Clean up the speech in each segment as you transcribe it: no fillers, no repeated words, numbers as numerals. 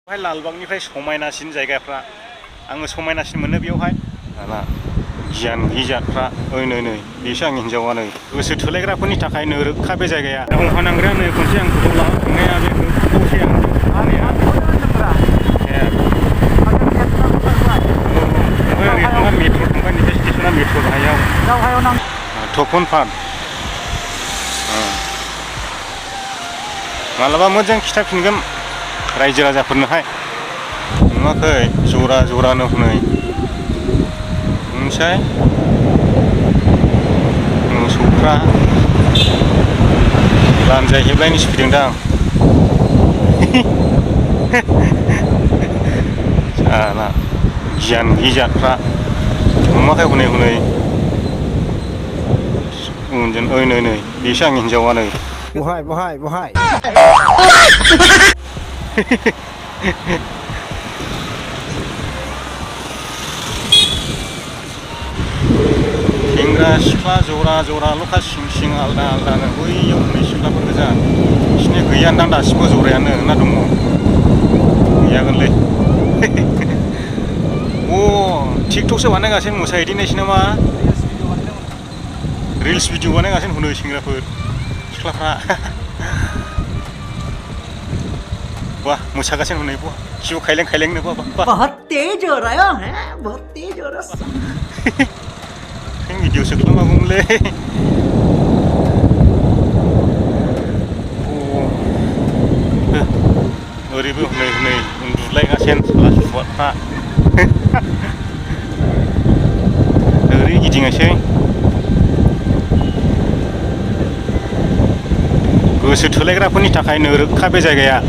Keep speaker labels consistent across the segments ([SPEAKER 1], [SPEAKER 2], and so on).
[SPEAKER 1] लालबागनिफ्राय समायनासिन जायगाफ्रा आङो समायनासिन मोनो बेयावहाय दाना गियान गिजातफ्रा नै बेसो आंनि हिन्जावा नै गोसो थोलायग्राफोरनि थाखाय नो रोखा बे जायगाया दावहा नांग्राया नै खनसे आं फट' लाना थांनाया बे दसे आं थांनाया ओरै थांबा मेट्र' थांबाय नैबे स्टेसना मेट्र' गाहायाव थखन पार्क मालाबा मोजां खिथाफिनगोन रायजो राजाफोरनोहाय नुवाखै जरा जरानो हनै मोनसेै मोसौफ्रा लानजाय हेबलायनो सफैदोंदां साला गियान गिजातफ्रा नुवाखै हनै उनजों नै बेसो आंनि हिन्जावा नै बहाय सेंग्रा सिख्ला जरा जराल'खा सिं आलदा आलदानो बैयाव हनै सिख्लाफोर गोजा बिसिनि गैयानदां दासिमबो जरायानो ना दङ गैयागोनलै टिकटकसो बानायगासिनो मोसाहैदिनोसै नामा रिल्स भिडिअ बानायगासिनो हनै सेंग्राफोर सिख्लाफ्रा वाह मोसागासिनो हनै वाह खिउ खायलें वाह
[SPEAKER 2] बहुत तेज हो रहा है बहुत तेज हो रहा
[SPEAKER 1] भिडिअसो खालामनांगौमोनलै ओरैबो हनै उन्दुलायगासिनो साला सुवादफ्रा ओरै गिदिंनोसै गोसो थोलायग्राफोरनि थाखाय नो रोखा बे जायगाया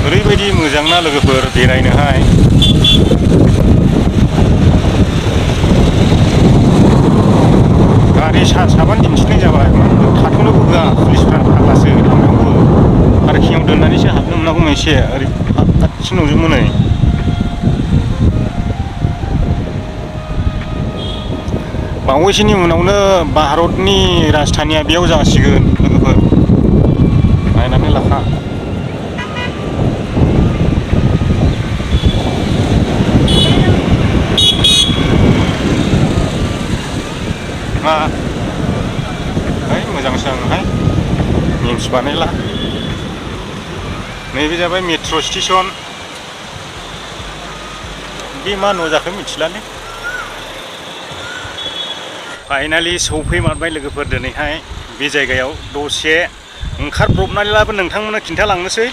[SPEAKER 1] ओरैबायदि मोजां ना लोगोफोर बेरायनोहाय गारि साबानो दिन्थिनाय जाबाय थाथ'नोबो होआ पुलिसफ्रा फाग्लासो लामायावबो पार्किंआव दोननानैसो हाबनो मोननांगौ एसे ओरै गासिनो दंजोबो नै बावैसोनि उनावनो भारतनि राजधानिया बेयाव जासिगोन लोगोफोर नायनानै लाखा मोजांसो आंहाय निउस बानायला नैबे जाबाय मेट्र' स्टेसन बे मा न' जाखो मिथिलालै फाइनालि सौफैमारबाय लोगोफोर दिनैहाय बे जायगायाव दसे ओंखारब्रबनानैब्लाबो नोंथांमोननो खिन्थालांनोसै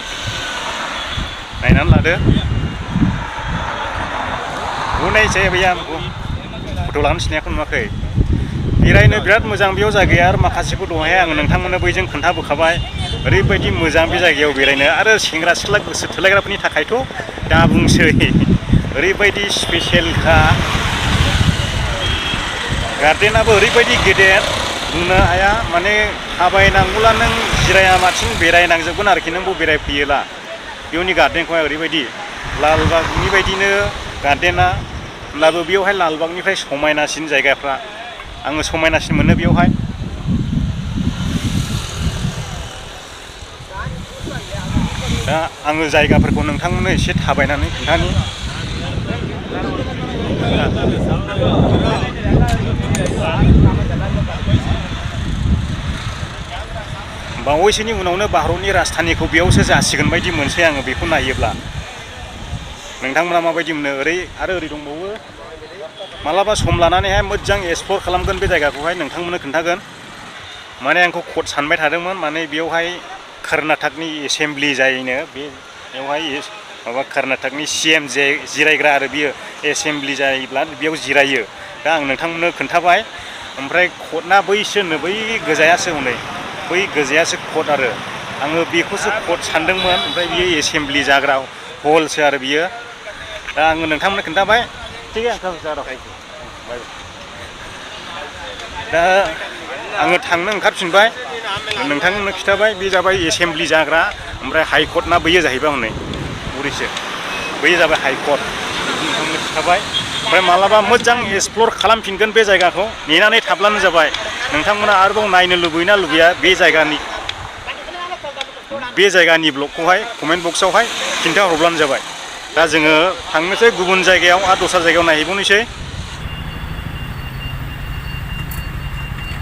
[SPEAKER 1] नायनानै लादो बुंनायसै भैया फट' लानो सिनायाखौ नुवाखै बेरायनो बिराद मोजां बेयाव जायगाया आरो माखासेखौ दहाय आङो नोंथांमोननो बैजों खोन्थाबोखाबाय ओरैबायदि मोजां बे जायगायाव बेरायनो आरो सेंग्रा सिख्ला गोसो थोलायग्राफोरनि थाखायथ' दा बुंसै ओरैबायदि स्पेसियेलखा गार्डेनाबो ओरैबायदि गेदेर बुंनो हाया माने थाबायनांगौला नों जिरायालासिनो बेरायनांजोबगोन आरोखि नों बेयाव बेरायफैयोला बेयावनि गार्डेनखौहाय ओरैबायदि लालबागनि बायदिनो गार्डेना होमब्लाबो बेयावहाय लालबागनिफ्राय समायनासिन जायगाफ्रा आङो समायनासिन मोनो बेयावहाय दा आङो जायगाफोरखौ नोंथांमोननो एसे थाबायनानै खोन्थानि बावैसोनि उनावनो भारतनि राजधानिखौ बेयावसो जासिगोन बायदि मोनसै आङो बेखौ नायोब्ला नोंथांमोना माबायदि मोनो ओरै दंबावो मालाबा सम लानानैहाय मोजां एक्सप्लर खालामगोन बे जायगाखौहाय नोंथांमोननो खोन्थागोन माने आंखौ कट सानबाय थादोंमोन माने बेयावहाय कर्नाटकनि एसेमब्लि जायोनो बेयावहाय माबा कर्नाटकनि CM जिरायग्रा आरो बियो एसेमब्लि जायोब्ला बेयाव जिरायो दा आं नोंथांमोननो खोन्थाबाय ओमफ्राय कटना बैसोनो बै गोजायासो हनै बै गोजायासो कट आरो आङो बेखौसो कट सानदोंमोन ओमफ्राय बियो एसेमब्लि जाग्रा हलसो आरो बियो दा आङो नोंथांमोननो खोन्थाबाय ठीक है दा आङो थांनो ओंखारफिनबाय नोंथांनो खिथाबाय बे जाबाय एसेमब्लि जाग्रा ओमफ्राय हाइकर्ट ना बैयो जाहैबाय हनै बुरैसो बै जाबाय हाइकर्ट नोंथांनो खिथाबाय ओमफ्राय मालाबा मोजां एक्सप्लर खालामफिनगोन बे जायगाखौ नेनानै थाब्लानो जाबाय नोंथांमोना आरोबाव नायनो लुबैना लुबैया बे जायगानि ब्लगखौहाय कमेन्ट बक्सआवहाय खिन्थाहरब्लानो जाबाय दा जोङो थांनोसै गुबुन जायगायाव आरो दस्रा जायगायाव नायहैबावनोसै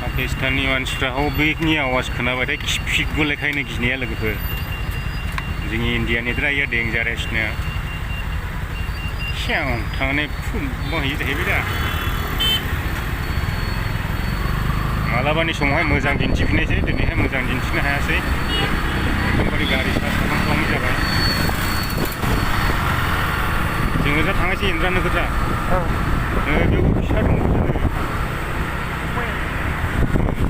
[SPEAKER 1] पाकिस्ताननि मानसिफ्रा बेनि आवाज खोनाबाथाय खिफिगुलायखायनो गिनाया लोगोफोर जोंनि इण्डियानिफ्राय डेन्जारेसनो थांनानै मावहैयो जाहैबाय दा मालाबानि समावहाय मोजां दिन्थिफिननोसै दिनैहाय मोजां दिन्थिनो हायासै एकदमबारे गारि सार्च खालामनाय जाबाय जोङो दा थांनोसै इन्द्रानोगोर दा बेयाव फिसा दङ